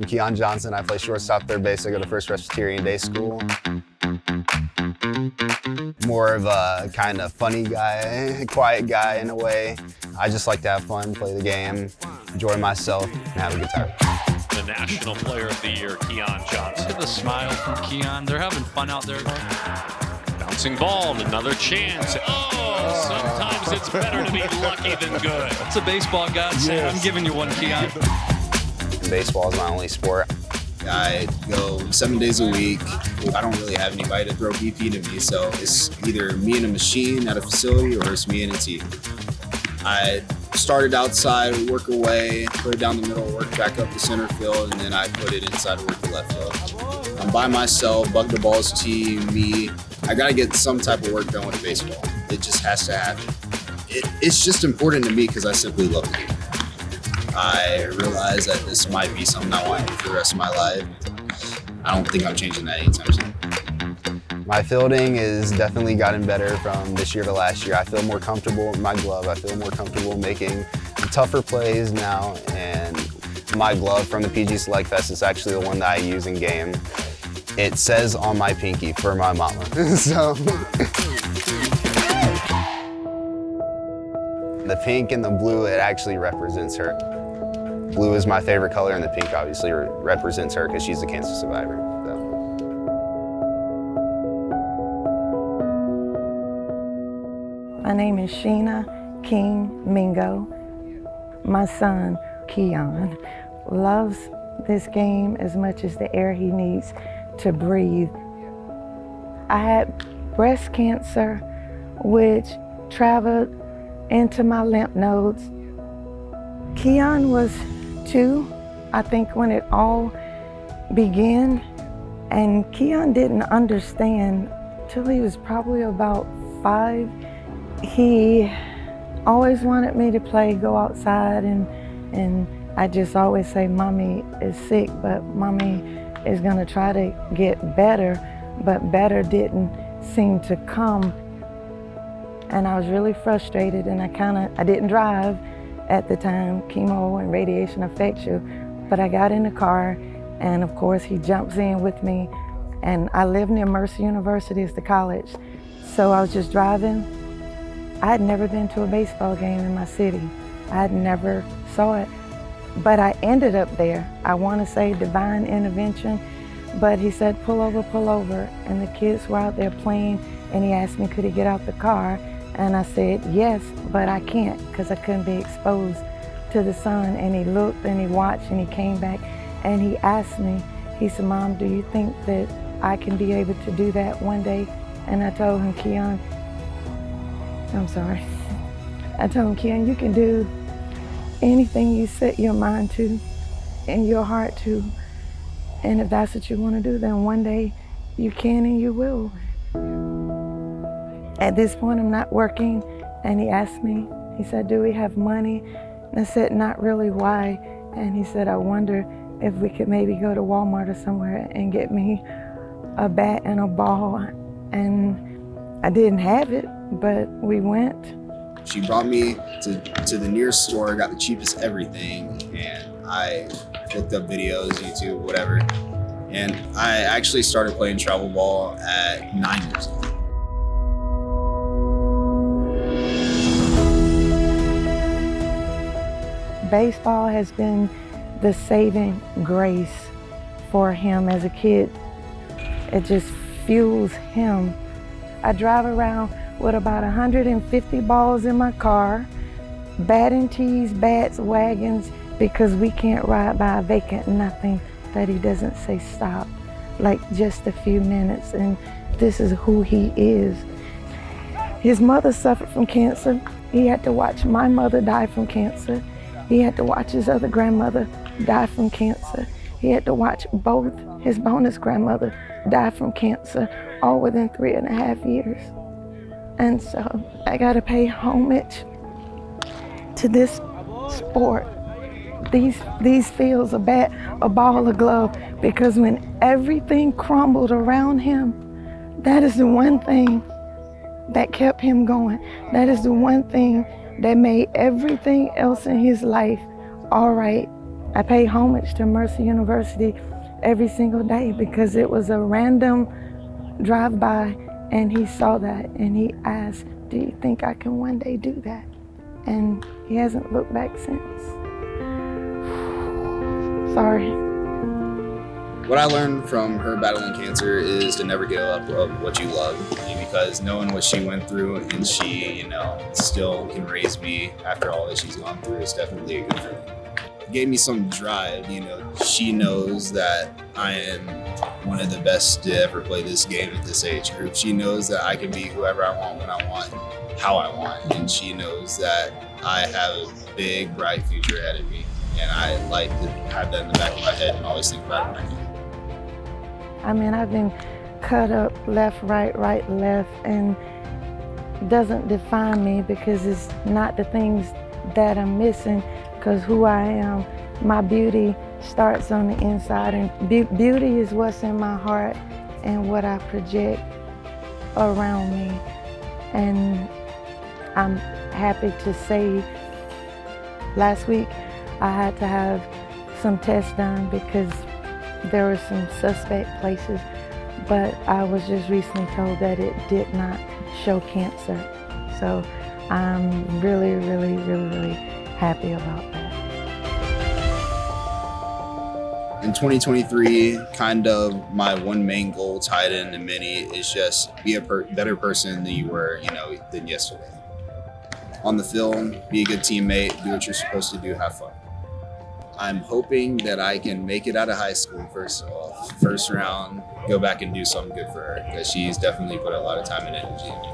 I'm Keon Johnson. I play shortstop, third base. I go to First Presbyterian Day School. More of a kind of funny guy, quiet guy in a way. I just like to have fun, play the game, enjoy myself, and have a good time. The National Player of the Year, Keon Johnson. Look at the smile from Keon. They're having fun out there. Bouncing ball, another chance. Oh, sometimes it's better to be lucky than good. It's a baseball god saying, I'm giving you one, Keon. Baseball is my only sport. I go 7 days a week. I don't really have anybody to throw BP to me, so it's either me and a machine at a facility or it's me and a team. I started outside, work away, put it down the middle, work back up the center field, and then I put it inside to work the left field. I'm by myself, bug the balls team, me. I gotta get some type of work done with baseball. It just has to happen. It's just important to me because I simply love the game. I realize that this might be something I want to do for the rest of my life. I don't think I'm changing that anytime soon. My fielding has definitely gotten better from this year to last year. I feel more comfortable with my glove. I feel more comfortable making tougher plays now. And my glove from the PG Select Fest is actually the one that I use in game. It says on my pinky, for my mama. So the pink and the blue, it actually represents her. Blue is my favorite color, and the pink obviously represents her because she's a cancer survivor. So. My name is Sheena King Mingo. My son, Keon, loves this game as much as the air he needs to breathe. I had breast cancer, which traveled into my lymph nodes. Keon was 2, I think, when it all began, and Keon didn't understand till he was probably about 5. He always wanted me to play, go outside, and I just always say, Mommy is sick, but Mommy is gonna try to get better, but better didn't seem to come. And I was really frustrated, and I didn't drive at the time. Chemo and radiation affects you. But I got in the car, and of course he jumps in with me, and I live near Mercer University, it's the college. So I was just driving. I had never been to a baseball game in my city. I had never saw it, but I ended up there. I want to say divine intervention, but he said, pull over, and the kids were out there playing, and he asked me, could he get out the car? And I said, yes, but I can't because I couldn't be exposed to the sun. And he looked and he watched and he came back and he asked me, he said, Mom, do you think that I can be able to do that one day? And I told him, Keon, I told him, Keon, you can do anything you set your mind to and your heart to. And if that's what you want to do, then one day you can and you will. At this point, I'm not working, and he asked me, he said, do we have money? And I said, not really, why? And he said, I wonder if we could maybe go to Walmart or somewhere and get me a bat and a ball. And I didn't have it, but we went. She brought me to the nearest store, got the cheapest everything, and I looked up videos, YouTube, whatever. And I actually started playing travel ball at 9 years old. Baseball has been the saving grace for him as a kid. It just fuels him. I drive around with about 150 balls in my car, batting tees, bats, wagons, because we can't ride by a vacant nothing that he doesn't say stop, like just a few minutes, and this is who he is. His mother suffered from cancer. He had to watch my mother die from cancer. He had to watch his other grandmother die from cancer. He had to watch both his bonus grandmother die from cancer, all within 3.5 years. And so I gotta pay homage to this sport, these fields, a bat, a ball, a glove, because when everything crumbled around him, that is the one thing that kept him going. That is the one thing that made everything else in his life all right. I pay homage to Mercer University every single day because it was a random drive-by and he saw that and he asked, do you think I can one day do that? And he hasn't looked back since. Sorry. What I learned from her battling cancer is to never give up of what you love, because knowing what she went through and she, still can raise me after all that she's gone through is definitely a good feeling. It gave me some drive, she knows that I am one of the best to ever play this game at this age group. She knows that I can be whoever I want, when I want, how I want, and she knows that I have a big, bright future ahead of me. And I like to have that in the back of my head and always think about it when I can. I mean, I've been cut up left, right, left, and it doesn't define me because it's not the things that I'm missing, because who I am, my beauty starts on the inside, and beauty is what's in my heart and what I project around me. And I'm happy to say last week I had to have some tests done because there were some suspect places, but I was just recently told that it did not show cancer. So I'm really, really, really, really happy about that. In 2023, kind of my one main goal tied into many is just be a better person than you were, than yesterday. On the field, be a good teammate, do what you're supposed to do, have fun. I'm hoping that I can make it out of high school first round, go back and do something good for her, because she's definitely put a lot of time and energy in me.